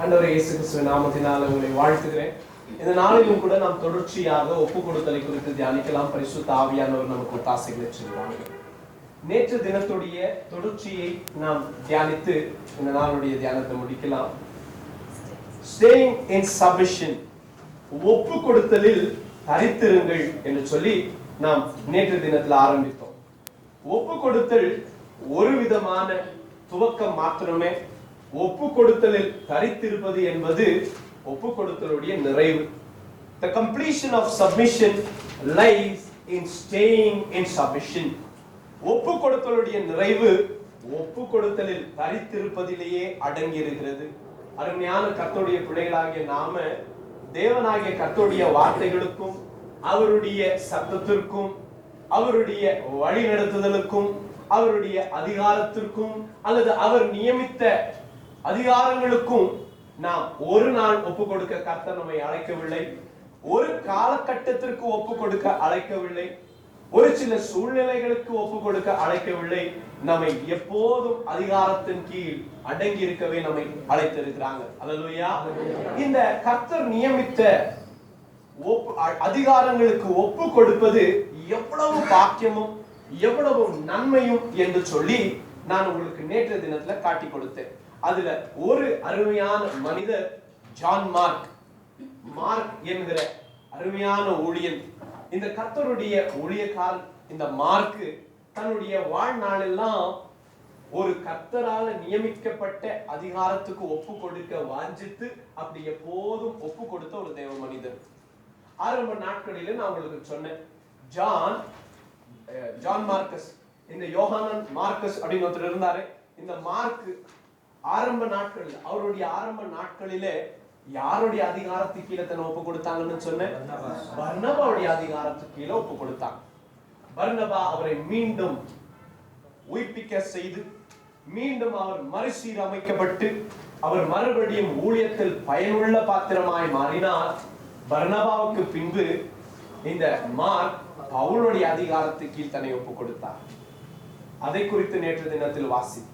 ஆண்டவரே இயேசு கிறிஸ்துவின் நாமத்தினால் உங்களை வாழ்த்துகிறேன். இந்த நாளிலும் கூட நாம் தொடர்ச்சியாக ஒப்பு கொடுத்தலை குறித்து தியானிக்கலாம். பரிசுத்த ஆவியானவர் நமக்கு ஒத்தாசைகளை செய்வாங்க. நேற்று தினத்துடைய தொடர்ச்சியை நாம் தியானித்து இந்த நாளுடைய தியானத்தை முடிக்கலாம். ஸ்டேயிங் இன் சப்மிஷன், ஒப்பு கொடுத்தலில் தரித்திருங்கள் என்று சொல்லி நாம் நேற்று தினத்தில் ஆரம்பித்தோம். ஒப்பு கொடுத்தல் ஒரு விதமான துவக்கம் மாத்திரமே. ஒப்பு கொடுத்தலில் தரித்திருப்பது என்பது ஒப்பு கொடுத்தலுடைய நிறைவு. The completion of submission lies in staying in submission. ஒப்பு கொடுத்தலுடைய நிறைவு ஒப்பு கொடுத்தலில் தரித்திருப்பதிலேயே அடங்கி இருக்கிறது. அருமையான கர்த்தருடைய பிள்ளைகளாகிய நாம தேவனாகிய கர்த்தருடைய வார்த்தைகளுக்கும் அவருடைய சத்தத்திற்கும் அவருடைய வழி நடத்துதலுக்கும் அவருடைய அதிகாரத்திற்கும் அல்லது அவர் நியமித்த அதிகாரங்களுக்கும் நாம் ஒரு நாள் ஒப்பு கொடுக்க கர்த்தர் நம்மை அழைக்கவில்லை. ஒரு காலகட்டத்திற்கு ஒப்பு கொடுக்க அழைக்கவில்லை. ஒரு சில சூழ்நிலைகளுக்கு ஒப்பு கொடுக்க அழைக்கவில்லை. நம்மை எப்போதும் அதிகாரத்தின் கீழ் அடங்கி இருக்கவே நம்மை அழைத்திருக்கிறாங்க. அல்லேலூயா. இந்த கர்த்தர் நியமித்த அதிகாரங்களுக்கு ஒப்பு கொடுப்பது எவ்வளவு பாக்கியமும் எவ்வளவு நன்மையும் என்று சொல்லி நான் உங்களுக்கு நேற்று தினத்துல காட்டி கொடுத்தேன். அதுல ஒரு அருமையான மனிதர் ஜான் மார்க் என்கிற அருமையான ஊழியன். இந்த கர்த்தருடைய ஊழியக்காரன் இந்த மார்க் தன்னுடைய வாழ்நாளெல்லாம் ஒரு கர்த்தரால நியமிக்கப்பட்ட அதிகாரத்துக்கு ஒப்பு கொடுக்க வாஞ்சித்து அப்படி எப்போதும் ஒப்பு கொடுத்த ஒரு தேவ மனிதர். ஆரம்ப நாட்களில நான் உங்களுக்கு சொன்னேன், ஜான் மார்க்கஸ், இந்த யோஹானன் மார்க்கஸ் அப்படின்னு ஒருத்தர் இருந்தாரு. இந்த மார்க் ஆரம்ப நாட்களில் அவருடைய ஆரம்ப நாட்களிலே யாருடைய அதிகாரத்துக்கு கீழே தன்னை ஒப்பு கொடுத்தாங்கன்னு சொன்னேன்? பர்னபாவுடைய அதிகாரத்துக்கு கீழே ஒப்பு கொடுத்தாங்க. பர்னபா அவரை மீண்டும் உயிர்ப்பிக்க செய்து மீண்டும் அவர் மறுசீரமைக்கப்பட்டு அவர் மறுபடியும் ஊழியத்தில் பயனுள்ள பாத்திரமாய் மாறினார். பர்னபாவுக்கு பின்பு இந்த மார்க் பவுலுடைய அதிகாரத்துக்கு கீழ் தன்னை ஒப்பு கொடுத்தார். அதை குறித்து நேற்று தினத்தில் வாசித்தோம்.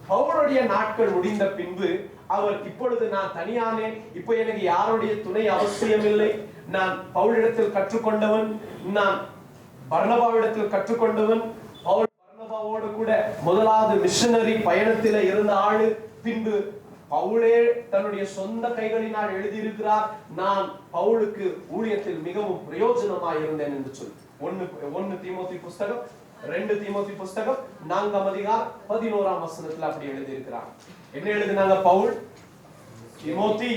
பவுலுடைய நாட்கள் முடிந்த பின்பு அவர் இப்பொழுது நான் தனியானே, இப்போ எனக்கு யாருடைய துணை அவசியம் இல்லை, நான் பவுலிடத்தில் கற்றுக்கொண்டவன், நான் பர்னபாவிடத்தில் கற்றுக்கொண்டவன், பவுல் பர்னபாவோடு கூட முதலாவது மிஷனரி பயணத்தில இருந்த ஆளு, பின்பு பவுலே தன்னுடைய சொந்த கைகளினால் எழுதியிருக்கிறார், நான் பவுலுக்கு ஊழியத்தில் மிகவும் பிரயோஜனமாய் இருந்தேன் என்று சொல்லி 1 தீமோத்தி புஸ்தகம் 2 தீமோத்தி புஸ்தகம் 4ஆம் அதிகாரம் 11ஆம் வசனத்துல அப்படி எழுதி இருக்கிறார். என்ன எழுதினாங்க? பவுல், தீமோத்தி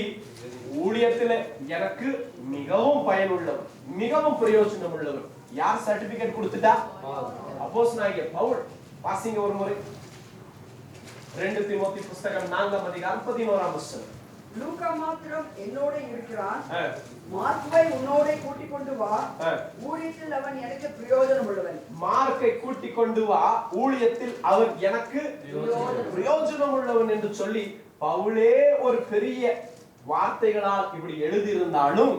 ஊழியத்துல எனக்கு மிகவும் பயனுள்ளவர், மிகவும் பிரயோஜனம் உள்ளவர். யார் சர்டிபிகேட் கொடுத்துட்டா? அப்போஸ்தலனாகிய பவுல். வாசிங்க ஒரு முறை 2 தீமோத்தி புஸ்தகம் 4ஆம் அதிகாரம் 11ஆம் வசனம். லூக்கா மாத்திரம் என்னோட இருக்கிறான், மார்க்கை உன்னோட கூட்டிக் கொண்டு வா, ஊழியத்தில் அவன் எனக்கு பிரயோஜனம் உள்ளவன். மார்க்கை கூட்டிக் கொண்டு வா, ஊழியத்தில் அவர் எனக்கு பிரயோஜனம் உள்ளவன் என்று சொல்லி பவுலே ஒரு பெரிய வார்த்தைகளால் இப்படி எழுதி இருந்தாலும்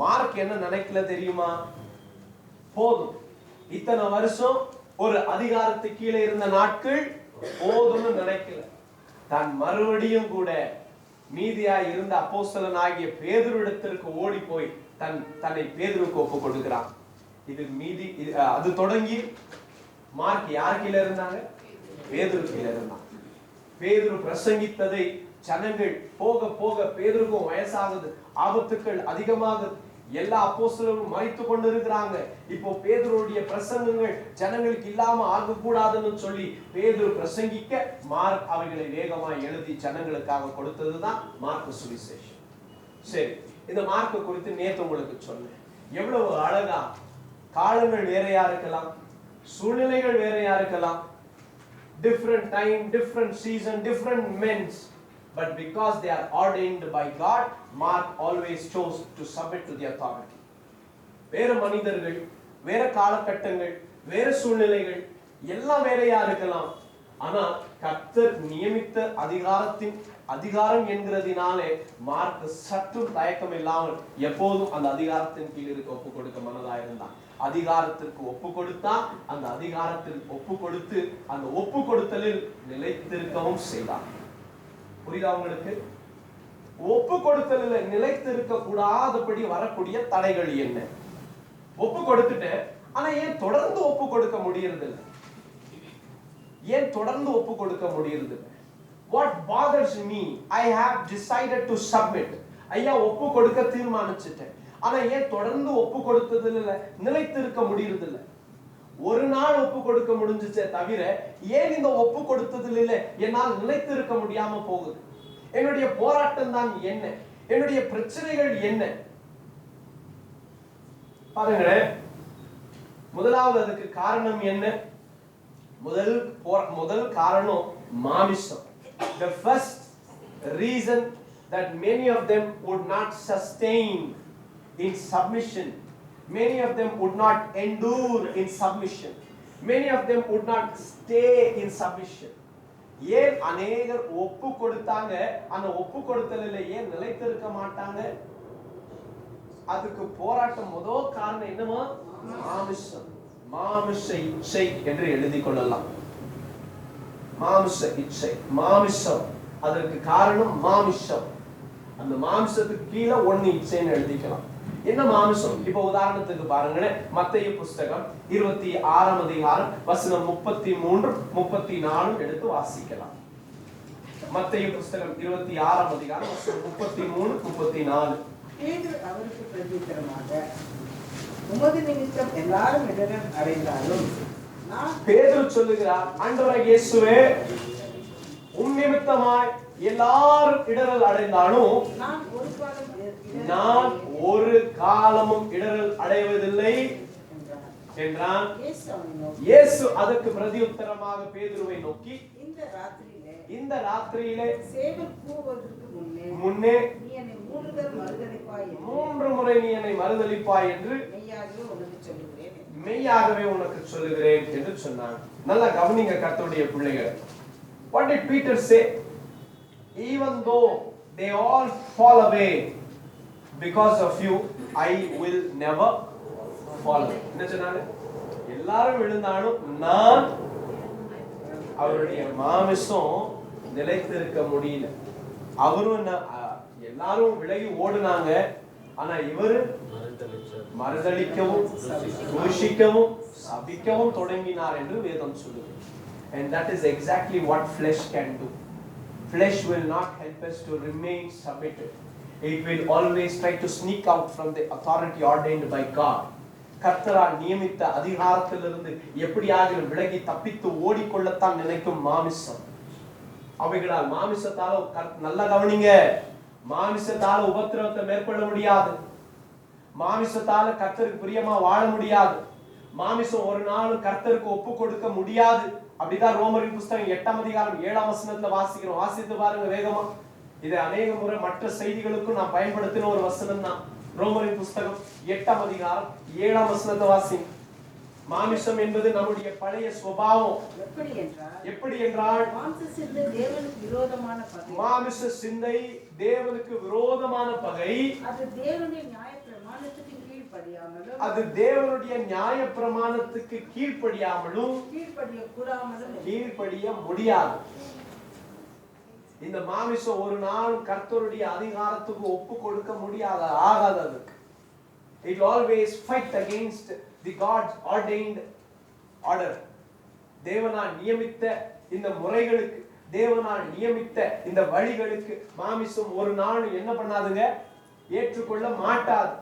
மார்க் என்ன நினைக்கல தெரியுமா? போதும், இத்தனை வருஷம் ஒரு அதிகாரத்துக்கு கீழே இருந்த நாட்கள் போதும்னு நினைக்கல. தான் மறுபடியும் கூட மீதியாய் இருந்த அப்போஸ்தலனாகிய பேதுருவிடத்திற்கு ஓடி போய் தன்னை பேதுருக்கு ஒப்பு கொடுக்கிறான். இது மீதி. அது தொடங்கி மார்க் யார் கீழே இருந்தாங்க? பேதுரு கீழே இருந்தாங்க. பேதுரு பிரசங்கித்ததை ஜனங்கள் போக போக, பேதுருக்கும் வயசாகுது, ஆபத்துக்கள் அதிகமாகுது, எல்லா அப்போஸ்தலரும் மரித்து கொண்டு இருக்கிறாங்க. இப்போ பேதுருடைய பிரசங்கங்கள் ஜனங்களுக்கு இல்லாம ஆகக்கூடாதுன்னு சொல்லி பேதுரு பிரசங்கிக்க மார்க் அவைகளை வேகமாய் எழுதி ஜனங்களுக்காக கொடுத்ததுதான் மார்க் சுவிசேஷம். சரி, இந்த மார்க் குறித்து நேத்து உங்களுக்கு சொன்னேன். எவ்வளவு அழகா, காலங்கள் வேறையா இருக்கலாம், சூழ்நிலைகள் வேறையா இருக்கலாம், different time, different season, different men, but because they are ordained by God, Mark always chose to submit to the authority. வேற மனிதர்கள், வேற காலகட்டங்கள், வேற சூழ்நிலைகள் எல்லாம் வேறையா இருக்கலாம். ஆனா கர்த்தர் நியமித்த அதிகாரம் என்கிறதினாலே மார்க் சற்றும் தயக்கம் இல்லாமல் எப்போதும் அந்த அதிகாரத்தின் கீழ் இருக்க ஒப்பு கொடுக்க மனதா இருந்தான். அதிகாரத்திற்கு ஒப்பு கொடுத்தான். அந்த அதிகாரத்தில் ஒப்பு கொடுத்து அந்த ஒப்பு கொடுத்தலில் நிலைத்திருக்கவும் செய்தான். புரியுதா உங்களுக்கு? ஒப்பு கொடுத்தலில் நிலைத்து இருக்க கூடாதபடி வரக்கூடிய தடைகள் என்ன? ஒப்பு கொடுத்துட்டேன், ஆனா ஏன் தொடர்ந்து ஒப்பு கொடுக்க முடியறது இல்லை? ஏன் தொடர்ந்து ஒப்பு கொடுக்க முடியறது இல்லை? What bothers me, I have decided to submit. ஐயா ஒப்பு கொடுக்க தீர்மானிச்சிட்டேன், ஆனா ஏன் தொடர்ந்து ஒப்பு கொடுத்ததுல நிலைத்து இருக்க முடியறது இல்லை? ஒரு நாள் ஒப்பு கொடுக்க முடிஞ்சுச்சே தவிர ஏன் இந்த ஒப்பு கொடுத்ததுல என்னால் நிலைத்து இருக்க முடியாம போகுது? என்னுடைய போராட்டம் தான் என்ன? என்னுடைய பிரச்சனைகள் என்ன? பாருங்களேன், முதலாவது அதுக்கு காரணம் என்ன? முதல் காரணம் மாமிசம். The first reason that many of them would not sustain in submission, many of them would not endure in submission, many of them would not stay in submission. ஏன் அநேகர் ஒப்பு கொடுத்தாங்க, அந்த ஒப்பு கொடுத்தலில் ஏன் நிலைத்திருக்க மாட்டாங்க? அதுக்கு போராட்டம் முதல் காரணம் என்னமா? மாமிசம். மாமிச இச்சை என்று எழுதி கொள்ளலாம். மாமிச இச்சை, மாமிசம், அதற்கு காரணம் மாமிசம். அந்த மாமிசத்துக்கு கீழே ஒண்ணு இச்சைன்னு எழுதிக்கலாம். என்ன மாமிசம்? இப்ப உதாரணத்துக்கு பாருங்களேன், மத்தேயு புஸ்தகம் 26ஆம் அதிகாரம் வசனம் 33 34 எடுத்து வாசிக்கலாம். மத்தேயு புஸ்தகம் 26ஆம் அதிகாரம் வசனம் 33 34. பேதுரு அவருக்கு பிரதியுத்தரமாக, உமது நிமித்தம் எல்லாரும் இடரும் அடைந்தாலும் பேதுரு சொல்லுகிறார், ஆண்டவராகிய இயேசுவே, உம் நிமித்தமாய் எல்லாரும் இடரல் அடைந்தாலும் நான் ஒரு காலமும் இடரல் அடைவதில்லை என்றான். இயேசு அதற்கு பிரதியுத்தரமாக பேதுருவை நோக்கி, இந்த ராத்திரியிலே சேவல் கூவுவதற்கு முன்னே நீ என்னை 3 முறை நீ என்னை மறுதலிப்பாய் என்று மெய்யாகவே உனக்கு சொல்லுகிறேன் என்று சொன்னான். நல்லா கவனிங்க கர்த்தருடைய பிள்ளைகள். What did Peter say? Even though they all fall away because of you, I will never fall away. என்ன சொன்னாங்க? எல்லாரும் விழுந்தாலும் நான், அவருடைய மாமிசம் நிலைத்திருக்க முடியல. அவரும் எல்லாரும் விலகி ஓடுனாங்க, ஆனா இவரு மறுதலிக்கவும் தூஷிக்கவும் சபிக்கவும் தொடங்கினார் என்று வேதம் சொல்லுது. And that is exactly what flesh can do. Flesh will not help us to remain submitted. It will always try to sneak out from the authority ordained by God. கர்த்தரால் நியமித்த அதிகாரத்திலிருந்து எப்படியாக விலகி தப்பித்து ஓடிக்கொள்ளத்தான் நினைக்கும் மாமிசம். அவைகளால் மாமிசத்தால நல்ல கவனிங்க, மாமிசத்தால உபத்திரவத்தை மேற்கொள்ள முடியாது. மாமிசத்தால கர்த்தருக்கு பிரியமா வாழ முடியாது. மாமிசம் ஒரு நாளும் கர்த்தருக்கு ஒப்பு கொடுக்க முடியாது. அப்படிதான் ரோமரின் புஸ்தகம் 8ஆம் அதிகாரம் 7ஆம் வசனத்துல வாசிக்கிறோம். வாசித்து பாருங்க வேகமா. இது அநேக முறை மற்ற செய்திகளுக்கும் நான் பயன்படுத்தின ஒரு வசனம் தான். ரோமரின் புஸ்தகம் 8ஆம் அதிகாரம் 7ஆம் வசனத்தை வாசிங்க. மாமிசம் என்பது நம்முடைய பழைய சுபாவம். எப்படி என்றால் மாமிச சிந்தை தேவனுக்கு விரோதமான பகை. மாமிச சிந்தை தேவனுக்கு விரோதமான பகை. அது தேவனுடைய நியாயப்பிரமாணத்துக்கு கீழ்ப்படியாமலும், அது தேவனுடைய நியாயப்பிரமாணத்துக்கு கீழ்ப்படியாமலும் கீழ்ப்படிய முடியாது. இந்த மாமிசம் ஒரு நாள் கர்த்தருடைய அதிகாரத்துக்கு ஒப்பு கொடுக்க முடியாது, ஆகாதது. It will always fight against the God's ordained order. தேவனால் நியமித்த இந்த முறைகளுக்கு, தேவனால் நியமித்த இந்த வழிகளுக்கு மாமிசம் ஒரு நாள் என்ன பண்ணாதுங்க? ஏற்றுக்கொள்ள மாட்டாது.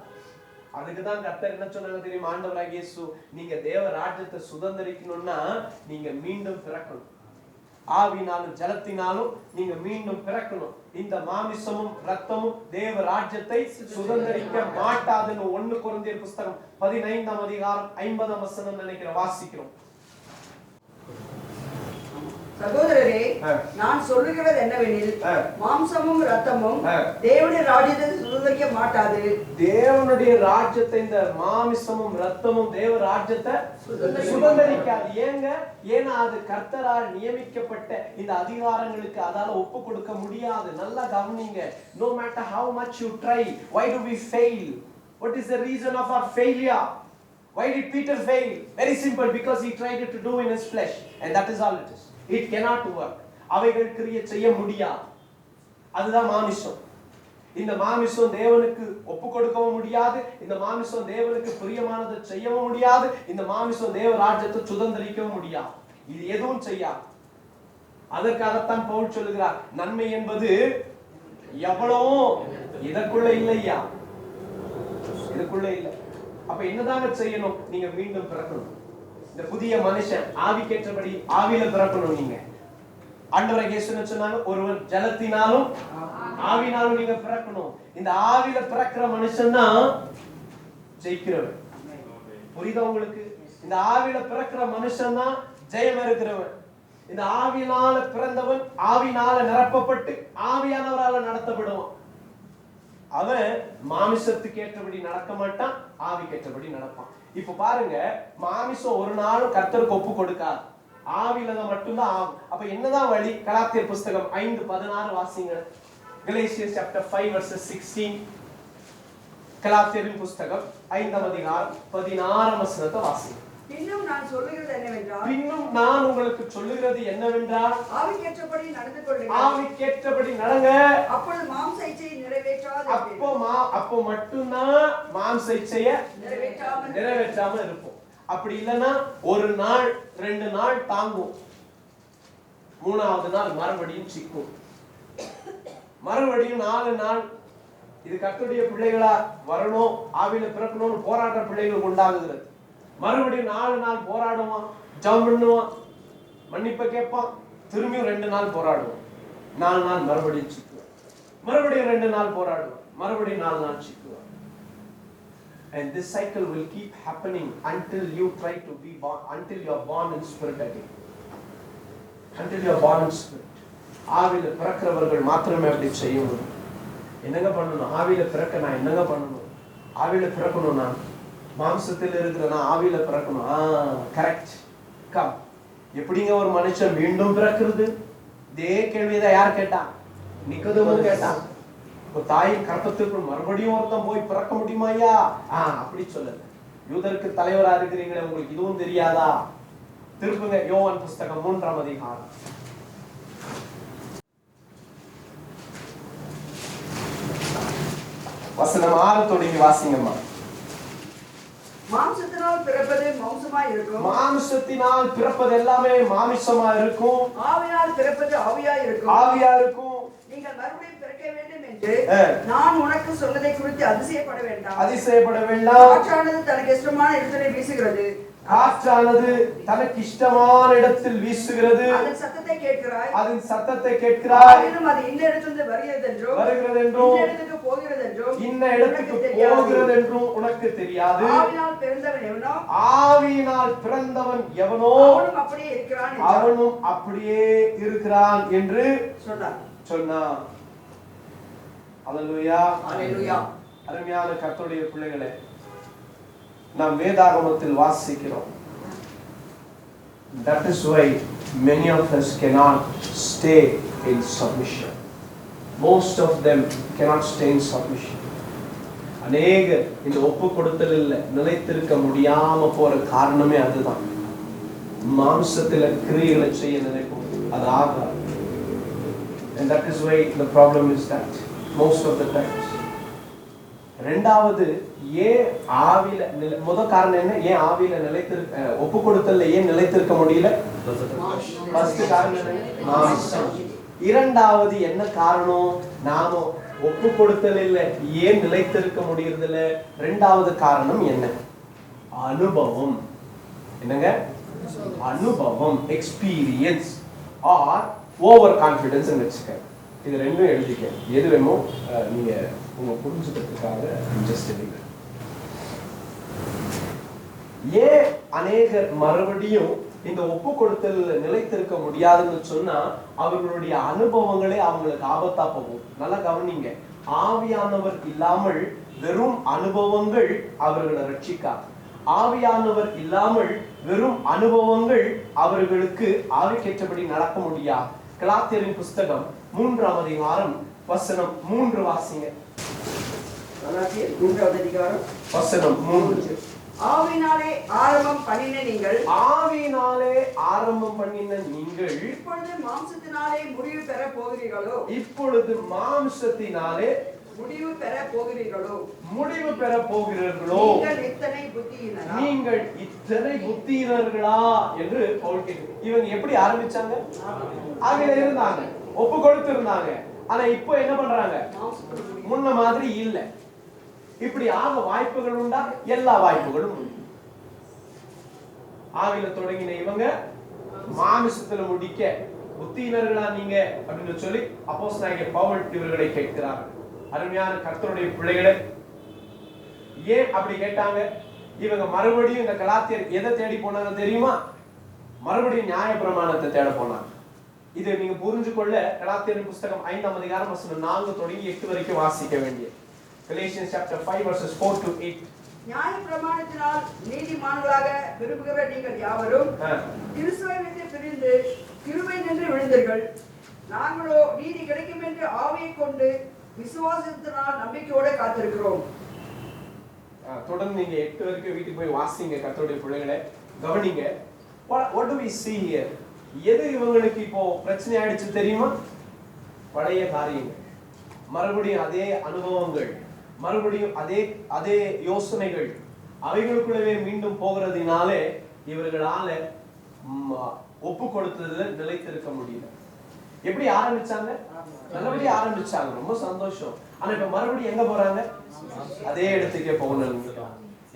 அதுக்குதான் கர்த்தர் என்ன சொன்னாங்க தெரியுமா? ஆண்டவராகிய இயேசு, நீங்க தேவ ராஜ்யத்தை சுதந்தரிக்கணும்னா நீங்க மீண்டும் பிறக்கணும். ஆவினாலும் ஜலத்தினாலும் நீங்க மீண்டும் பிறக்கணும். இந்த மாமிசமும் ரத்தமும் தேவ ராஜ்யத்தை சுதந்தரிக்க மாட்டாதுன்னு 1 கொரிந்தியர் புஸ்தகம் 15ஆம் அதிகாரம் 50ஆம் வசனம் நினைக்கிற வாசிக்கிறோம். சகோதரரே, நான் சொல்லுகிறது என்னவெனில், மாம்சமும் ரத்தமும் தேவனுடைய ராஜ்யத்தை சுதந்தரிக்க மாட்டாது. தேவனுடைய ராஜ்யத்தை இந்த மாமிசமும் ரத்தமும் தேவ ராஜ்யத்தை சுதந்தரிக்காது. ஏங்க? ஏன்னா அது கர்த்தரால் நியமிக்கப்பட்ட இந்த அதிகாரங்களுக்கு அதால ஒப்பு கொடுக்க முடியாது. நல்லா கவனிங்க. No matter how much you try, why do we fail? What is the reason of our failure? Why did Peter fail? Very simple, because he tried to do in his flesh, and that is all it is. It cannot work. அவைகள் கிரியை செய்ய முடியாது. அதுதான் மாமிசம். இந்த மாமிசம் தேவனுக்கு ஒப்பு கொடுக்கவும் முடியாது, இந்த மாமிசம் தேவனுக்கு பிரியமானதை செய்யவும் முடியாது, இந்த மாமிசம் தேவ ராஜ்யத்தை சுதந்திரிக்கவும் முடியாது. இது எதுவும் செய்யாது. அதற்காகத்தான் பவுல் சொல்லுகிறார், நன்மை என்பது எவ்வளவு இதற்குள்ள இல்லையா, இதுக்குள்ள இல்ல. அப்ப என்னதாங்க செய்யணும்? நீங்க மீண்டும் பிறக்கணும். இந்த புதிய மனுஷன் ஆவிக்கேற்றபடி ஆவியில பிறக்கணும். நீங்க ஆண்டவரை இயேசு சொன்னாங்க, ஒருவன் ஜலத்தினாலும் ஆவினாலும் நீங்க பிறக்கணும். இந்த ஆவியில பிறக்கிற மனுஷன் தான் ஜெயிக்கிறவன். புரியுதா உங்களுக்கு? இந்த ஆவியில பிறக்கிற மனுஷன் தான் ஜெயம் இருக்கிறவன். இந்த ஆவியினால பிறந்தவன் ஆவினால நிரப்பப்பட்டு ஆவியானவரால நடத்தப்படுவான். அவன் மாமிசத்துக்கு ஏற்றபடி நடக்க மாட்டான், ஆவிக்கு ஏற்றபடி நடப்பான். இப்ப பாருங்க, மாமிசம் ஒரு நாளும் கர்த்தருக்கு ஒப்பு கொடுக்காது, ஆவியில மட்டும்தான் ஆகும். அப்ப என்னதான் வழி? கலாத்தியர் புஸ்தகம் 5:16 வாசிங்க. கலேசியஸ் சாப்டர் 5 verses 16. கலாத்தியரின் புஸ்தகம் 5ஆம் அதிகாரம் 16ஆம் வசனத்தை வாசிங்க. பின்னும் நான் சொல்லுகிறது என்னவென்றால், பின்னும் நான் உங்களுக்கு சொல்லுகிறது என்னவென்றால், ஆவிக்கேற்றபடி நடந்து கொள்ளுங்கள். ஆவிக்கேற்றபடி நடங்க. அப்பொழுது மாம்ச இச்சையை நிறைவேற்றாது. அப்போ மட்டும்தான் மாம்ச இச்சையை நிறைவேற்றாம இருப்போம். அப்படி இல்லைன்னா ஒரு நாள் 2 நாள் தாங்கும், 3ஆவது நாள் மறுபடியும் சிக்கும், மறுபடியும் 4 நாள். இது கர்த்தருடைய பிள்ளைகளா வரணும், ஆவியில பிறக்கணும்னு போராடுற பிள்ளைகளுக்கு உண்டாகுகிறது. மறுபடியும் 4 நாள் போராடுவான், ஜெபம் பண்ணுவான், மன்னிப்பை கேட்பான், திரும்பியும் 2 நாள் போராடுவான், 4 நாள் மறுபடியும் சிக்குவான், மறுபடியும் 2 நாள் போராடுவான், மறுபடியும் 4 நாள் சிக்குவான். And this cycle will keep happening until you try to be born, until you are born in spirit again. Until you are born in spirit. ஆவியில பிறக்கிறவர்கள் மாத்திரமே அப்படி செய்ய முடியும். என்னங்க பண்ணணும்? ஆவியில பிறக்க நான் என்னங்க பண்ணணும்? ஆவியில பிறக்கணும். நான் மாம்சத்தில் இருக்கிற நான் ஆவியில பிறக்கணும். கரெக்ட். கம். எப்படிங்க ஒரு மனுஷன் மீண்டும் பிறக்கிறது? இதே கேள்விதான் யார் கேட்டான்? நிக்கோதேமு கேட்டான். ஒரு தாயின் கர்ப்பத்துக்குள் மறுபடியும் ஒருத்தன் போய் பிறக்க முடியுமா ஐயா? அப்படி சொல்லல. யூதருக்கு தலைவரா இருக்கிறீங்களே, உங்களுக்கு இதுவும் தெரியாதா? திருப்புங்க யோவான் புஸ்தகம் 3ஆம் அதிகாரம். வசனம் 6 தொடங்கி வாசிங்கம்மா. மாம்சத்தினால் பிறப்பது மாம்சமாய் இருக்கும், மாம்சத்தினால் பிறப்பது எல்லாமே மாமிசமா இருக்கும், ஆவியால் பிறப்பது ஆவியா இருக்கும், ஆவியா இருக்கும். நீங்கள் மறுபடியும் பிறக்க வேண்டும் என்று நான் உனக்கு சொன்னதை குறித்து அதிசயப்பட வேண்டாம். அதிசயப்பட வேண்டாம். காற்றானது தனக்கு இஷ்டமான இடத்திலே வீசுகிறது, காற்றானது தனக்கு இஷ்டமான இடத்தில் வீசுகிறது, அதன் சத்தத்தை கேட்கிறாய், அதன் சத்தத்தை கேட்கிறாய், ஆயினும் அது இந்த இடத்திலிருந்து வருகிறது என்றும் இந்த இடத்துக்கு போகிறது என்றும் இந்த இடத்துக்கு போகிறது என்றும் உனக்கு தெரியாது. ஆவியினால் பிறந்தவன் எவனோ, ஆவியினால் பிறந்தவன் எவனோ அவனும் அப்படியே இருக்கிறான், அவனும் அப்படியே இருக்கிறான் என்று சொன்னான். அல்லேலூயா, அல்லேலூயா. அருமையான கர்த்தருடைய பிள்ளைகளே, நாம் வேதாகமத்தில் வாசிக்கிறோம். That is why many of us cannot stay in submission. Most of them cannot stay in submission. அநேகர் இந்த ஒப்பு கொடுத்தலில் நிலைத்திருக்க முடியாம போற காரணமே அதுதான். மாம்சத்துல கிரியைகளை செய்ய நினைப்போம், அது ஆகாது. And that is why the problem is that most of the times. ரெண்டாவது, ஏன் ஆவியில முதல் காரணம் என்ன? ஏன் ஆவியில நிலைத்திருக்க ஒப்பு கொடுத்தல்ல ஏன் நிலைத்திருக்க முடியல? ஃபர்ஸ்ட் காரணம் என்ன? மாம்சம். இரண்டாவது என்ன காரணம்? நாம ஒப்பு கொடுத்தலில் ஏன் நிலைத்திருக்க முடியறதில்ல? ரெண்டாவது காரணம் என்ன? அனுபவம். என்னங்க? அனுபவம், எக்ஸ்பீரியன்ஸ் ஆர் ஓவர் கான்ஃபிடன்ஸ் வச்சுக்க. இது ரெண்டும் எழுதிக்க. எது வேணுமோ நீங்க உங்க புரிஞ்சுக்கிறதுக்காக ஜஸ்ட் எழுதுங்க. ஏன் அநேகர் மறுபடியும் இந்த ஒப்பு கொடுத்தல் நிலைத்திருக்க முடியாதுன்னு சொன்னா, அவர்களுடைய அனுபவங்களே அவங்களுக்கு ஆபத்தா போகும். நல்லா கவனிங்க. ஆவியானவர் இல்லாமல் வெறும் அனுபவங்கள் அவர்களை ரட்சிக்காது. ஆவியானவர் இல்லாமல் வெறும் அனுபவங்கள் அவர்களுக்கு ஆவிக்கேற்றபடி நடக்க முடியாது. கலாத்தியரின் புஸ்தகம் 3ஆம் அதிகாரம் வசனம் 3 வாசிங்க. கலாத்தியர் 3ஆம் அதிகாரம் வசனம் 3. ஆவியினாலே ஆரம்பம் பண்ணின நீங்கள், ஆவியினாலே ஆரம்பம் பண்ணின நீங்கள் இப்பொழுது மாம்சத்தினாலே முடிவு பெற போகிறீர்களோ? இப்பொழுது மாம்சத்தினாலே முடிவு பெற போகிறீர்களோ நீங்கள் இத்தனை புத்தியினர்களா என்று பவுல் கேட்கிறார். இவங்க எப்படி ஆரம்பிச்சாங்க? ஆவியில இருந்தாங்க, ஒப்பு கொடுத்து இருந்தாங்க. ஆனா இப்போ என்ன பண்றாங்க? முன்ன மாதிரி இல்ல. இப்படி ஆக வாய்ப்புகள் உண்டா? எல்லா வாய்ப்புகளும் உண்டு. ஆவியில தொடங்கின இவங்க மாமிசத்துல முடிக்க புத்தியினர்களா நீங்க அப்படின்னு சொல்லி அப்போஸ்தலனாகிய பவுல் இவர்களை கேட்கிறார். அருமையான கர்த்தருடைய பிள்ளைகளே, ஏன் அப்படி கேட்டாங்க? இவங்க மறுபடியும் இந்த கலாத்தியர் எதை தேடி போனாங்க தெரியுமா? மறுபடியும் நியாயப்பிரமாணத்தை தேட போனாங்க. இதை நீங்க புரிஞ்சு கொள்ள கலாத்தியர் புஸ்தகம் 5ஆம் அதிகாரம் வசனம் 4 தொடங்கி 8 வரைக்கும் வாசிக்க வேண்டிய Galatians chapter 5 verses 4 to 8. நியாயப்பிரமாணத்தினால் நீதிமான்களாக விரும்புகிற நீங்கள் யாவரும் கிறிஸ்துவை விட்டு பிரிந்து கிருபை நின்று விழுந்தீர்கள். நாங்களோ நீதி கிடைக்கும் என்று ஆவியை கொண்டு விசுவாசத்தினால் நம்பிக்கையோட காத்திருக்கிறோம். தொடர்ந்து நீங்க 8 வரைக்கும் வீட்டுக்கு போய் வாசிங்க கர்த்தருடைய பிள்ளைகளே, கவனிங்க. What do we see here? எது இவங்களுக்கு இப்போ பிரச்சனை ஆயிடுச்சு தெரியுமா? பழைய காரியங்கள், மறுபடியும் அதே அனுபவங்கள், மறுபடியும் அதே யோசனைகள் அவைகளுக்குள்ளவே மீண்டும் போகிறதுனாலே இவர்களால ஒப்பு கொடுத்ததுல நிலைத்திருக்க முடியல. எப்படி ஆரம்பிச்சாங்க? நல்லபடியா ஆரம்பிச்சாங்க, ரொம்ப சந்தோஷம். ஆனா இப்ப மறுபடியும் எங்க போறாங்க? அதே இடத்துக்கே போகணும்.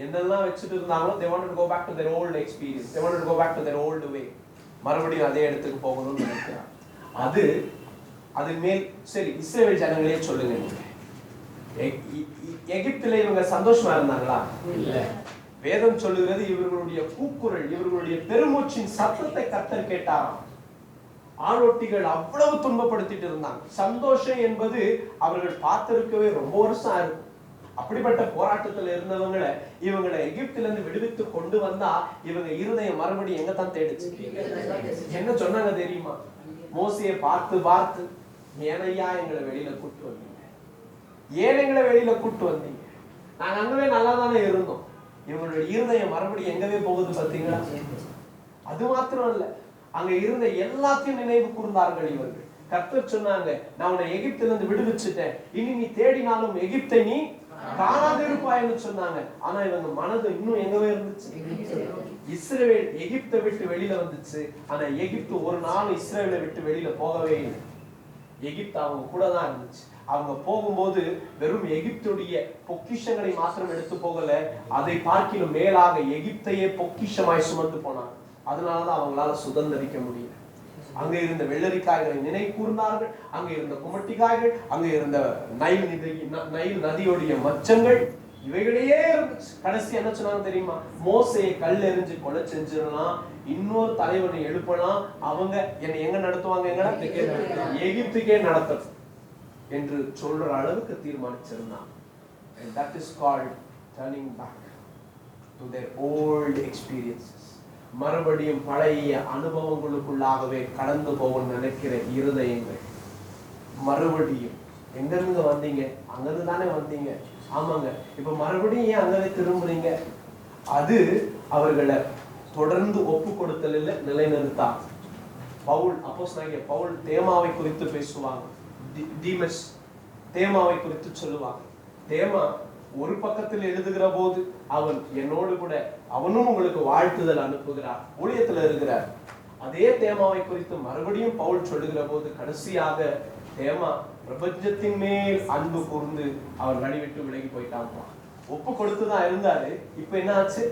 என்னெல்லாம் வச்சுட்டு இருந்தாங்களோ they wanted to go back to their old experience, they wanted to go back to their old way. மறுபடியும் அதே இடத்துக்கு போகணும்னு நினைக்கிறாங்க. அது மேல் சரி, இஸ்ரவேல் ஜனங்களே சொல்லுங்க, எகிப்தில இவங்க சந்தோஷமா இருந்தாங்களா? இல்ல. வேதம் சொல்லுகிறது இவர்களுடைய கூக்குரல், இவர்களுடைய பெருமூச்சின் சத்தத்தை கர்த்தர் கேட்டாராம். ஆளொட்டிகள் அவ்வளவு துன்பப்படுத்திட்டு இருந்தாங்க. சந்தோஷம் என்பது அவர்கள் பார்த்திருக்கவே ரொம்ப வருஷம் ஆகும். அப்படிப்பட்ட போராட்டத்துல இருந்தவங்களை இவங்களை எகிப்தில இருந்து விடுவித்து கொண்டு வந்தா இவங்க இருதயம் மறுபடியும் எங்க தான் தேடிச்சு? என்ன சொன்னாங்க தெரியுமா? மோசையை பார்த்து பார்த்து ஏனையா எங்களை வெளியில கூட்டு வந்தீங்க, ஏன் எங்களை வெளியில கூட்டு வந்தீங்க, நாங்க அங்கவே நல்லா தானே இருந்தோம். இவங்களுடைய இருதயம் மறுபடியும் எங்கவே போகுது பார்த்தீங்களா? அது மாத்திரம் இல்ல, அங்க இருந்த எல்லாத்தையும் நினைவு கூர்ந்தார்கள் இவர்கள். கர்த்தர் சொன்னாங்க, நான் உன்னை எகிப்தில இருந்து விடுவிச்சுட்டேன், இனி நீ தேடினாலும் எகிப்தை நீ காணாதிருப்பாய்ன்னு சொன்னாங்க. ஆனா இவங்க மனது இன்னும் எங்கவே இருந்துச்சு? இஸ்ரவேல் எகிப்தை விட்டு வெளியில வந்துச்சு. ஆனா எகிப்து ஒரு நாள் இஸ்ரவேலை விட்டு வெளியில போகவே இல்லை. எகிப்து அவங்க கூட தான் இருந்துச்சு. அவங்க போகும்போது வெறும் எகிப்துடைய பொக்கிஷங்களை மாத்திரம் எடுத்து போகல, அதை பார்க்கிலும் மேலாக எகிப்தையே பொக்கிஷமாய் சுமந்து போனாங்க. அதனாலதான் அவங்களால சுதந்திரிக்க முடியல. அங்க இருந்த வெள்ளரிக்காய்களை நினைவு கூர்ந்தார்கள், அங்க இருந்த குமட்டிக்காய்கள், அங்க இருந்த நைல் நதியோடைய மச்சங்கள், இவைகளையே இருந்துச்சு. கடைசி என்ன சொன்னாங்க தெரியுமா? மோசையை கல் எறிஞ்சு கொலை செஞ்சிடலாம், இன்னொரு தலைவனை எழுப்பலாம், அவங்க என்னை எங்க நடத்துவாங்க? எகிப்துக்கே நடத்தணும் என்று சொல்ற அளவுக்கு தீர்மானிச்சிருந்தாங்க. And that is called turning back to their old experiences. மறுபடியும் பழைய அனுபவங்களுக்குள்ளாகவே கடந்து போக நினைக்கிற இருதயங்கள். மறுபடியும் எங்கிருந்து வந்தீங்க? அங்கிருந்து தானே வந்தீங்க. ஆமாங்க, இப்ப மறுபடியும் ஏன் அங்கவே திரும்புறீங்க? அது அவர்களை தொடர்ந்து ஒப்பு கொடுத்தலில் நிலைநிறுத்தா. பவுல் அப்போஸ்தலனாகிய பவுல் தேமாவை குறித்து பேசுவாங்க. தீமஸ் தேமாவை குறித்து சொல்லுவாங்க. தேமா ஒரு பக்கத்தில் எழுதுகிற போது அவன் என்னோடு கூட அவனும் உங்களுக்கு வாழ்த்துதல் அனுப்புகிறார், ஊழியத்தில் இருக்கிறார். அதே தேமாவை குறித்து மறுபடியும் பவுல் சொல்லுகிற போது கடைசியாக தேமா பிரபஞ்சத்தின் மேல் அன்பு கூர்ந்து அவர் வழிவிட்டு விலகி போயிட்டாங்க. ஒப்பு கொடுத்துதான் இருந்தாரு. இப்ப என்ன ஆச்சு?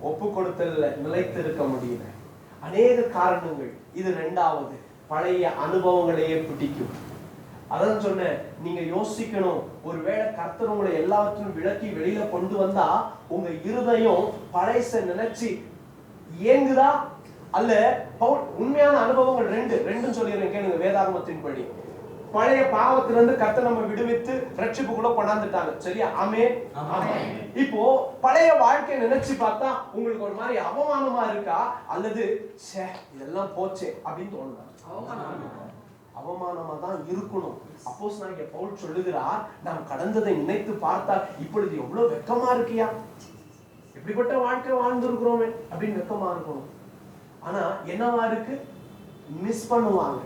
ஒப்பு கொடுத்தல நிலைத்து இருக்க முடியல. அநேக காரணங்கள். இது ரெண்டாவது, பழைய அனுபவங்களையே பிடிக்கும். அதான் சொன்னேன், நீங்க யோசிக்கணும். ஒருவேளை கர்த்தர் உங்களை எல்லாவற்றையும் விளக்கி வெளியில கொண்டு வந்தா உங்க இருதயம் பழைச நினைச்சு இயங்குதா? அல்ல உண்மையான அனுபவங்கள் ரெண்டும் சொல்லிடுறேன் கேளுங்க. வேதாகமத்தின் படி பழைய பாவத்திலிருந்து கர்த்தர் நம்ம விடுவித்து ரட்சிப்புக்குள்ள கொண்டாந்துட்டாங்க. சரியா? ஆமென். இப்போ பழைய வாழ்க்கையை நினைச்சு பார்த்தா உங்களுக்கு ஒரு மாதிரி அவமானமா இருக்கா? அல்லது இதெல்லாம் போச்சே அப்படின்னு தோணுதா? அவமானமா தான் இருக்கணும். அப்போஸ்தலனாகிய பவுல் சொல்லுகிறார், நாம் கடந்ததை நினைத்து பார்த்தால் இப்பொழுது எவ்வளவு வெட்கமா இருக்கியா, இப்படிப்பட்ட வாழ்க்கை வாழ்ந்திருக்கிறோமே அப்படின்னு வெட்கமா இருக்கணும். ஆனா என்னவா இருக்கு? மிஸ் பண்ணுவாங்க.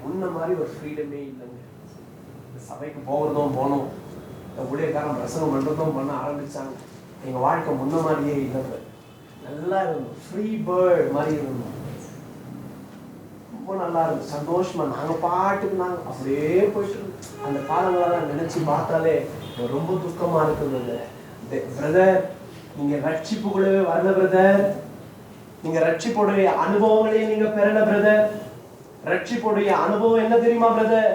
உன்ன மாதிரி ஒரு ஃப்ரீடமே இல்லைங்க. சபைக்கு போகிறதும் போனோம், இந்த ஊழியக்காரன் பிரசங்கம் பண்றதும் பண்ண ஆரம்பிச்சாங்க. எங்க வாழ்க்கை முன்ன மாதிரியே இல்லை, நல்லா இருந்தோம், ஃப்ரீ பேர்ட் மாதிரி இருந்தோம், ரொம்ப நல்லா இருந்துச்சு, சந்தோஷமா நாங்க பாட்டுக்கு நாங்க அப்படியே போயிட்டு இருந்தோம். அந்த காலங்களெல்லாம் நினைச்சு பார்த்தாலே ரொம்ப துக்கமா இருக்குது. பிரதர், நீங்க ரட்சிப்புக்குள்ளவே வரல பிரதர், நீங்க ரட்சிப்புடைய அனுபவங்களையே நீங்க பெறல பிரதர். ரட்சிப்புடைய அனுபவம் என்ன தெரியுமா பிரதர்?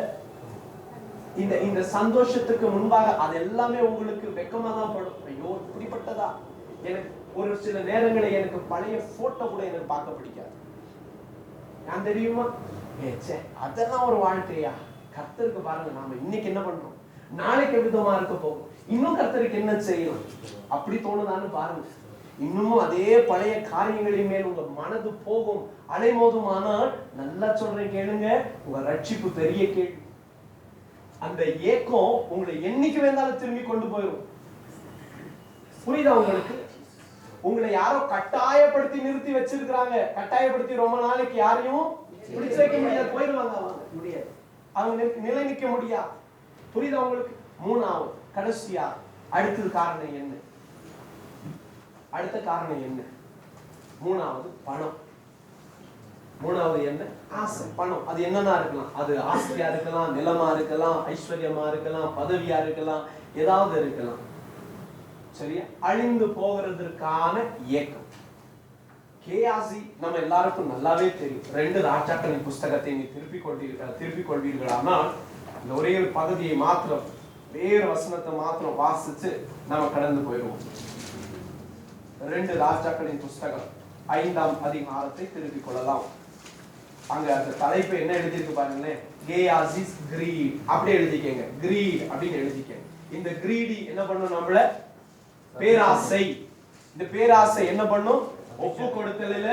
இந்த சந்தோஷத்துக்கு முன்பாக அது எல்லாமே உங்களுக்கு வெக்கமா தான் படும். ஐயோ இப்படிப்பட்டதா. எனக்கு ஒரு சில நேரங்களை எனக்கு பழைய போட்டோ கூட எனக்கு பார்க்க பிடிக்காது. நான் தெரியுமா, அதெல்லாம் ஒரு வாழ்க்கையா? கர்த்தருக்கு பாருங்க, நாம இன்னைக்கு என்ன பண்றோம், நாளைக்கு விதமா இருக்க போகும், இன்னும் கர்த்தருக்கு என்ன செய்யலாம் அப்படி தோணுதான்னு பாருங்க. இன்னமும் அதே பழைய காரியங்களின் மேல் உங்க மனது போகும், அலைமோதுமானால் நல்லா சொல்றேன் கேளுங்க, உங்க ரட்சிப்பு பெரிய கேள்வி. அந்த ஏக்கம் உங்களை என்னைக்கு வேண்டாலும் திரும்பி கொண்டு போயிடும். புரியுதா உங்களுக்கு? உங்களை யாரோ கட்டாயப்படுத்தி நிறுத்தி வச்சிருக்கிறாங்க, கட்டாயப்படுத்தி ரொம்ப நாளைக்கு யாரையும் பிடிச்சு வைக்க முடியாது, போயிடுவாங்க, முடியாது, அவங்க நிலை நிற்க முடியாது. புரியுதா உங்களுக்கு? மூணாவது கடைசியா அடுத்தது காரணம் என்ன? அடுத்த காரணம் என்ன? மூணாவது பணம். மூணாவது என்ன? ஆசை, பணம். அது என்னன்னா இருக்கலாம், அது ஆசையா இருக்கலாம், நிலமா இருக்கலாம், ஐஸ்வர்யமா இருக்கலாம், பதவியா இருக்கலாம், ஏதாவது இருக்கலாம். சரியா? அழிந்து போகிறதுக்கான இயக்கம். கேயாசி நம்ம எல்லாருக்கும் நல்லாவே தெரியும். 2 ராஜாக்களின் புஸ்தகத்தை நீ திருப்பிக் கொள்வீர்களானால் இந்த ஒரே ஒரு பகுதியை மாத்திரம், வேறு வசனத்தை மாத்திரம் வாசிச்சு நம்ம கடந்து போயிடுவோம். 2 ராஜாக்களின் புஸ்தகம் 5ஆம் அதிகாரத்தை திருப்பிக் கொள்ளலாம். அங்க அந்த தலைப்பு என்ன எழுதிருக்கு பாருங்களேன், கேயாசிஸ் கிரீட் அப்படி எழுதிக்கங்க, கிரீட் அப்படின்னு எழுதிக்கங்க. இந்த கிரீடி என்ன பண்ணும்? நம்மள பேராசை. இந்த பேராசை என்ன பண்ணும்? ஒப்பு கொடுத்தலில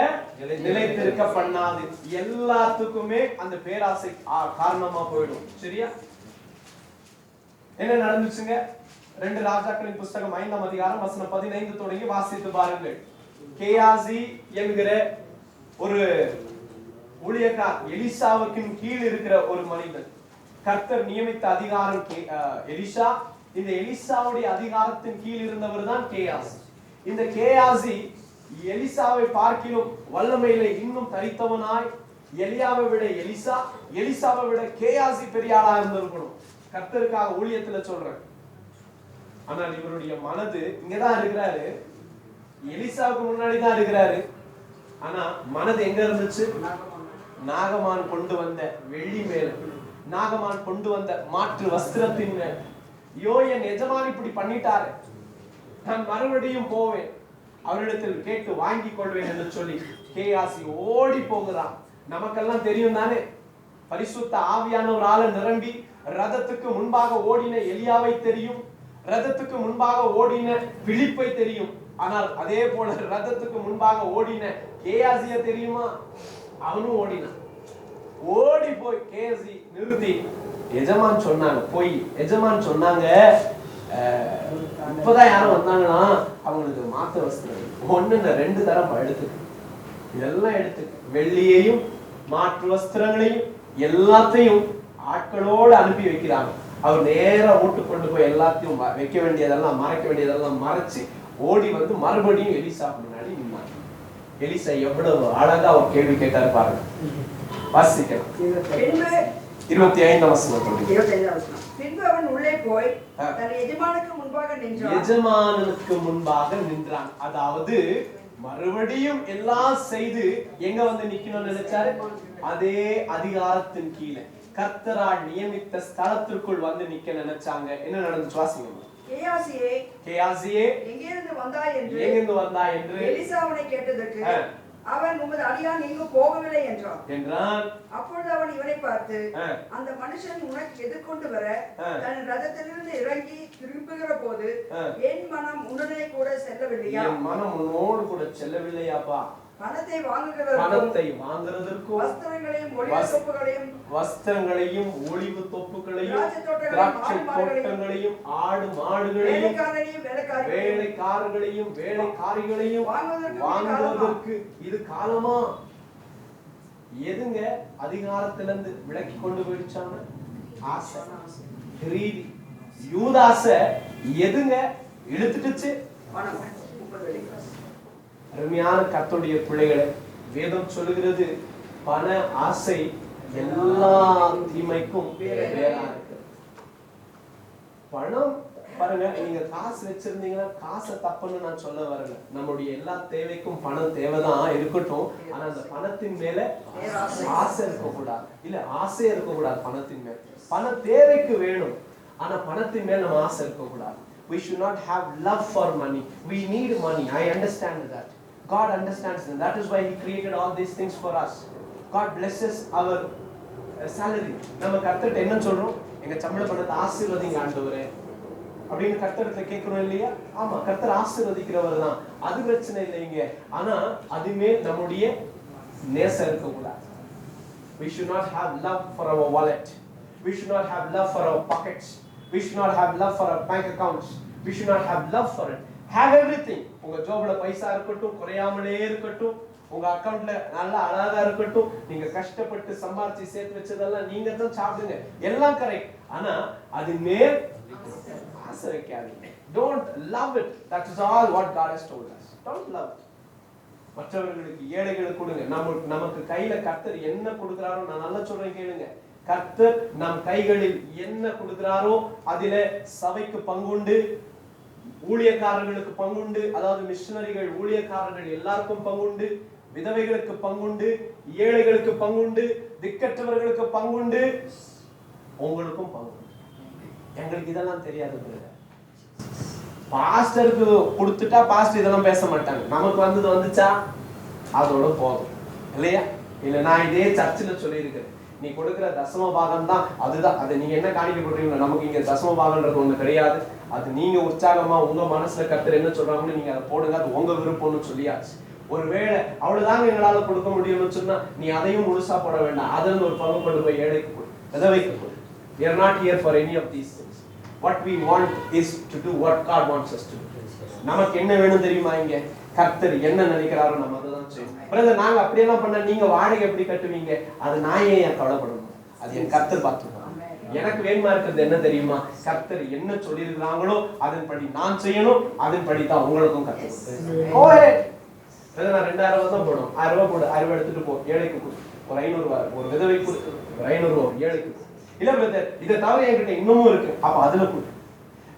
நிலைத்திருக்க பண்ணாது. எல்லாத்துக்குமே அந்த பேராசை காரணமா போயிடும். சரியா? என்ன நடந்துச்சுங்க? 2 ராஜாக்களின் புஸ்தகம் 5ஆம் அதிகாரம் வசனம் 15 தொடங்கி வாசித்து பாருங்கள். கேயாசி என்கிற ஒரு ஊழியக்கார், எலிசாவுக்கு கீழ் இருக்கிற ஒரு மனிதன், கர்த்தர் நியமித்த அதிகாரம் எலிசா. இந்த எலிசாவுடைய அதிகாரத்தின் கீழ் இருந்தவர் தான் கேயாசி. இந்த கேயாசி எலிசாவை பார்க்கிலும் வல்லமையிலே இன்னும் தரித்தவனாய், எலியாவை விட எலிசாவை விட கேயாசி பெரிய ஆளா இருந்திருக்கணும். கர்த்தருக்காக ஊழியத்துல சொல்றேன். ஆனால் இவருடைய மனது இங்கதான் இருக்கிறாரு, எலிசாவுக்கு முன்னாடி தான் இருக்கிறாரு. ஆனா மனது எங்க இருந்துச்சு? நாகமான் கொண்டு வந்த வெள்ளி மேல, நாகமான் கொண்டு வந்த மாற்று வஸ்திரத்தின் மேல். ஐயோ, என் எஜமான் இப்படி பண்ணிட்டாரு, நான் மறுபடியும் போவேன், அவரிடத்தில் கேட்டு வாங்கி கொள்வேன் என்று சொல்லி கேயாசி ஓடி போகிறான். நமக்கெல்லாம் தெரியும் தானே, பரிசுத்த ஆவியானவரால நிரம்பி ரதத்துக்கு முன்பாக ஓடின எலியாவை தெரியும், ரதத்துக்கு முன்பாக ஓடின பிலிப்பை தெரியும். ஆனால் அதே போல ரதத்துக்கு முன்பாக ஓடின கேயாசிய தெரியுமா? அவனும் ஓடினான். ஓடி போய் கேயாசி நிறுத்தி, எஜமான் சொன்னாங்க, போய் எஜமான் சொன்னாங்க, இப்பதான் யாரும் வந்தாங்கன்னா அவங்களுக்கு மாத்த வஸ்திரம் 1-2 தரம் எடுத்துக்கு, இதெல்லாம் எடுத்துக்கு, வெள்ளியையும் மாற்று வஸ்திரங்களையும் எல்லாத்தையும் ஆட்களோடு அனுப்பி வைக்கிறாங்க. அவர் நேரா வீட்டு கொண்டு போய் எல்லாத்தையும் வைக்க வேண்டியதெல்லாம் மறைக்க வேண்டியதெல்லாம் மறைச்சு ஓடி வந்து மறுபடியும் எலிசா முன்னாடி நின்னாங்க. எலிசா எவ்வளவு அழகா ஒரு கேள்வி கேட்டாரு பாருங்க, வாசிக்கலாம். 25ஆம் வசனம். பின்பு அவன் உள்ளே போய் தன் எஜமானுக்கு முன்பாக நின்றான். எஜமானுக்கு முன்பாக நின்றான். அதாவது மறுபடியும் எல்லாம் செய்து எங்க வந்து நிக்கணும்னு நினைச்சாரு? அதே அதிகாரத்தின் கீழே கர்த்தரால் நியமித்த ஸ்தலத்திற்குள் வந்து நிக்க நினைச்சாங்க. என்ன நடந்துச்சு வாசிங்க. கேயாசியே எங்கிருந்து வந்தாய் என்று எலிசா அவனை கேட்டதற்கு அவன் உமது அடியான் இங்கு போகவில்லை என்றான். அப்பொழுது அவன் இவனை பார்த்து, அந்த மனுஷன் உனக்கு எதிர்கொண்டு வர தன் ரதத்திலிருந்து இறங்கி திரும்புகிற போது என் மனம் உடனே கூட செல்லவில்லையா? என் மனம் உன்னோடு கூட செல்லவில்லையாப்பா? பணத்தை வாங்குறதற்கும் வஸ்திரங்களையும் ஒளிவு தொப்புகளையும் திராட்சை தோட்டங்களையும் ஆடு மாடுகளையும் வேலைக்காரர்களையும் வேலைக்காரிகளையும் வாங்குவதற்கு இது காலமா? எதுங்க அதிகாரத்திலிருந்து விலக்கி கொண்டு போயிடுச்சாங்க? ஆசை. கிரீடி. யூதாச எதுங்க இழுத்துட்டுச்சு? பணம். 30 வெள்ளிக்காசு. அருமையான கர்த்தருடைய பிள்ளைகளை, வேதம் சொல்லுகிறது பண ஆசை எல்லா தீமைக்கும் வேறா இருக்கு. பணம் பாருங்க, நீங்க காசு வச்சிருந்தீங்கன்னா காசை தப்புன்னு நான் சொல்ல வரல. நம்முடைய எல்லா தேவைக்கும் பணம் தேவைதான் இருக்கட்டும். ஆனா அந்த பணத்தின் மேல ஆசை இருக்கக்கூடாது. இல்ல ஆசை இருக்கக்கூடாது பணத்தின் மேல. பண தேவைக்கு வேணும், ஆனா பணத்தின் மேல நம்ம ஆசை இருக்கக்கூடாது. We should not have love for money. We need money. I understand that. God understands that. That is why He created all these things for us. God blesses our salary. நம்ம கர்த்தர்ட்ட என்ன சொல்றோம்? எங்க சம்பள பணத்தை ஆசீர்வதிங்க ஆண்டவரே அப்படின்னு கர்த்தர்ட்ட கேட்கிறோம் இல்லையா? ஆமா, கர்த்தர் ஆசீர்வதிக்கிறவர் தான், அது பிரச்சனை இல்லைங்க. ஆனா அதுமே நம்முடைய நேசம் இருக்கக்கூடாது. We should not have love for our wallet. We should not have love for our pockets. We should not have love for our bank accounts. We should not have love for it. Have everything. உங்க ஜோப்ல பைசா இருக்கட்டும், குறையாமலே இருக்கட்டும், உங்க அக்கவுண்ட்ல நல்லா அழகா இருக்கட்டும், நீங்க கஷ்டப்பட்டு சம்பாரிச்சு சேர்த்து வச்சதெல்லாம் நீங்க தான் சாப்பிடுங்க, எல்லாம் கரெக்ட். ஆனா அது மேல் ஆசை வைக்காதீங்க. Don't love it. That is all what God has told us. Don't love it. மற்றவர்களுக்கு ஏழைகளுக்கு கொடுங்க. நமக்கு கையில கர்த்தர் என்ன கொடுக்கிறாரோ, நான் நல்லா சொல்றேன் கேளுங்க, கர்த்தர் நம் கைகளில் என்ன கொடுக்கிறாரோ அதில சபைக்கு பங்குண்டு, ஊழியக்காரர்களுக்கு பங்குண்டு, அதாவது மிஷனரிகள் ஊழியக்காரர்கள் எல்லாருக்கும் பங்குண்டு, விதவைகளுக்கு பங்குண்டு, ஏழைகளுக்கு பங்குண்டு, திக்கற்றவர்களுக்கு பங்குண்டு, உங்களுக்கும் பங்குண்டு. எங்களுக்கு இதெல்லாம் தெரியாது. பாஸ்டருக்கு கொடுத்துட்டா பாஸ்டர் இதெல்லாம் பேச மாட்டாங்க. நமக்கு வந்தது வந்துச்சா அதோட போதும் இல்லையா? இல்ல நான் இதே சர்ச்சில் சொல்லியிருக்கேன், நீ கொடுக்கிற தசம பாகம் தான் அதுதான். அதை நீங்க என்ன காணிக்க கொடுறீங்களோ, நமக்கு இங்க தசம பாகம்ன்றது ஒண்ணு கிடையாது. அது நீங்க உற்சாகமா உங்க மனசுல கர்த்தர் என்ன சொல்றாங்கன்னு நீங்க அதை போடுங்க, அது உங்க விருப்பம்னு சொல்லியாச்சு. ஒருவேளை அவ்வளவுதாங்க எங்களால கொடுக்க முடியும்னு சொன்னா நீ அதையும் முழுசா போட வேண்டாம். அதில் ஒரு பங்கு கொண்டு போய் ஏழைக்கு கொடு, விதவைக்கு கொடு. We are not here for any of these things. What we want is to do what God wants us to do. நமக்கு என்ன வேணும் தெரியுமா? இங்க கர்த்தர் என்ன நினைக்கிறாரோ நம்ம அதுதான் செய்யணும். பிரதர், நாங்க அப்படியெல்லாம் பண்ணா நீங்க வாடகை எப்படி கட்டுவீங்க? அது நான் ஏன் கவலைப்படணும்? அது என் கர்த்தர் பார்த்துக்கணும். எனக்கு வேணுமா இருக்கிறது என்ன தெரியுமா? கர்த்தர் என்ன சொல்லியிருக்கிறாங்களோ அதன்படி நான் செய்யணும். அதன்படி தான் உங்களுக்கும் கர்த்தர். நான் 2000 தான் போடும், 1000 ரூபாய் போடு, 1000 எடுத்துட்டு போ, ஏழைக்கு கொடு. ஒரு 500 ரூபாய் ஒரு விதவை கொடு, ஒரு 500 ரூபாய் ஏழைக்கு கொடு. இல்ல பிரதர், இதை தவிர என்கிட்ட இன்னமும் இருக்கு, அப்ப அதுல கொடு.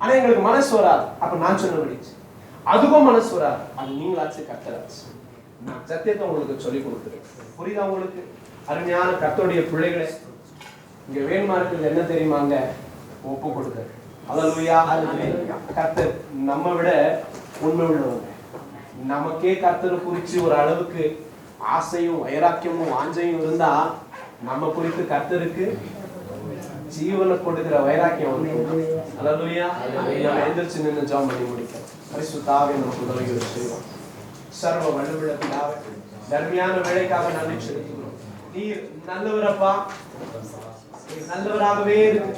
ஆனா எங்களுக்கு மனசு வராது, அப்ப நான் சொன்னபடி அதுக்கும் மனசு வராது, அது நீங்களாச்சு கர்த்தராச்சு. நான் சத்தியத்தை உங்களுக்கு சொல்லி கொடுத்துருக்கேன். புரியுதா உங்களுக்கு? அருமையான கர்த்தருடைய பிள்ளைகளே, இங்க வேணுமா இருக்குது என்ன தெரியுமாங்க? ஒப்பு கொடுக்க. அல்லேலூயா. கர்த்தர் நம்ம விட உண்மை உள்ளவங்க. நமக்கே கர்த்தரை குறிச்சு ஒரு அளவுக்கு ஆசையும் வைராக்கியமும் வாஞ்சையும் இருந்தா நம்ம குறித்து கர்த்தருக்கு ஜீவனை கொடுக்கிற வைராக்கியம் வந்து. அல்லேலூயா. நம்ம எந்திரிச்சு நின்று ஜெபம் பண்ணி முடிக்கிறோம். பரிசுத்த ஆவியானவர் நமக்கு உதவி செய்வார். சர்வ வல்லமையுள்ள பிதாவே, தர்மியான வேலைக்காக நன்றி செலுத்துகிறோம். நீர் நல்லவரப்பா, நல்லவராகவே இருக்கு.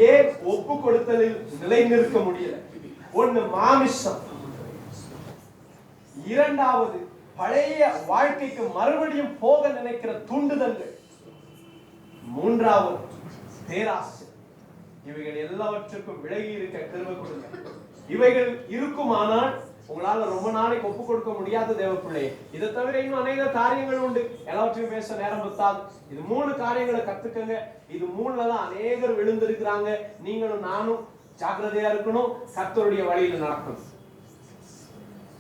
ஏன் ஒப்பு கொடுத்தலில் நிலை நிற்க முடியல? ஒண்ணு மாமிசம், இரண்டாவது பழைய வாழ்க்கைக்கு மறுபடியும் போக நினைக்கிற தூண்டுதல்கள், மூன்றாவது பேராசை. இவைகள் எல்லாவற்றுக்கும் விலகி இருக்க கிருபை கொடுங்க. இவைகள் இருக்குமானால் உங்களால ரொம்ப நாளைக்கு ஒப்பு கொடுக்க முடியாத தேவப்பிள்ளையே. இதை தவிர இன்னும் அநேக காரியங்கள் உண்டு, எல்லாவற்றையும் பேச நேரம் பத்தாது. இது 3 காரியங்களை கத்துக்கங்க. இது 3ல தான் அநேகர் விழுந்திருக்கிறாங்க. நீங்களும் நானும் ஜாக்கிரதையா இருக்கணும், கர்த்தருடைய வழியில நடக்கணும்.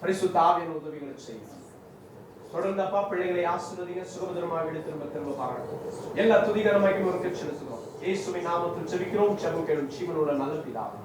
பரிசுத்த ஆவியின் உதவிகளை செய்யுங்க. தொடர்ந்து அப்பா பிள்ளைகளை ஆசீர்வதிங்க. சுகபத்திரமாக வீடு திரும்ப திரும்ப பாருங்க. எல்லா துதிகரமாய்க்கும் ஒரு செலுத்துகிறோம். இயேசுவின் நாமத்தில் ஜெபிக்கிறோம். ஜெபம் கேளும் ஜீவனுள்ள நல்ல பிதாவே.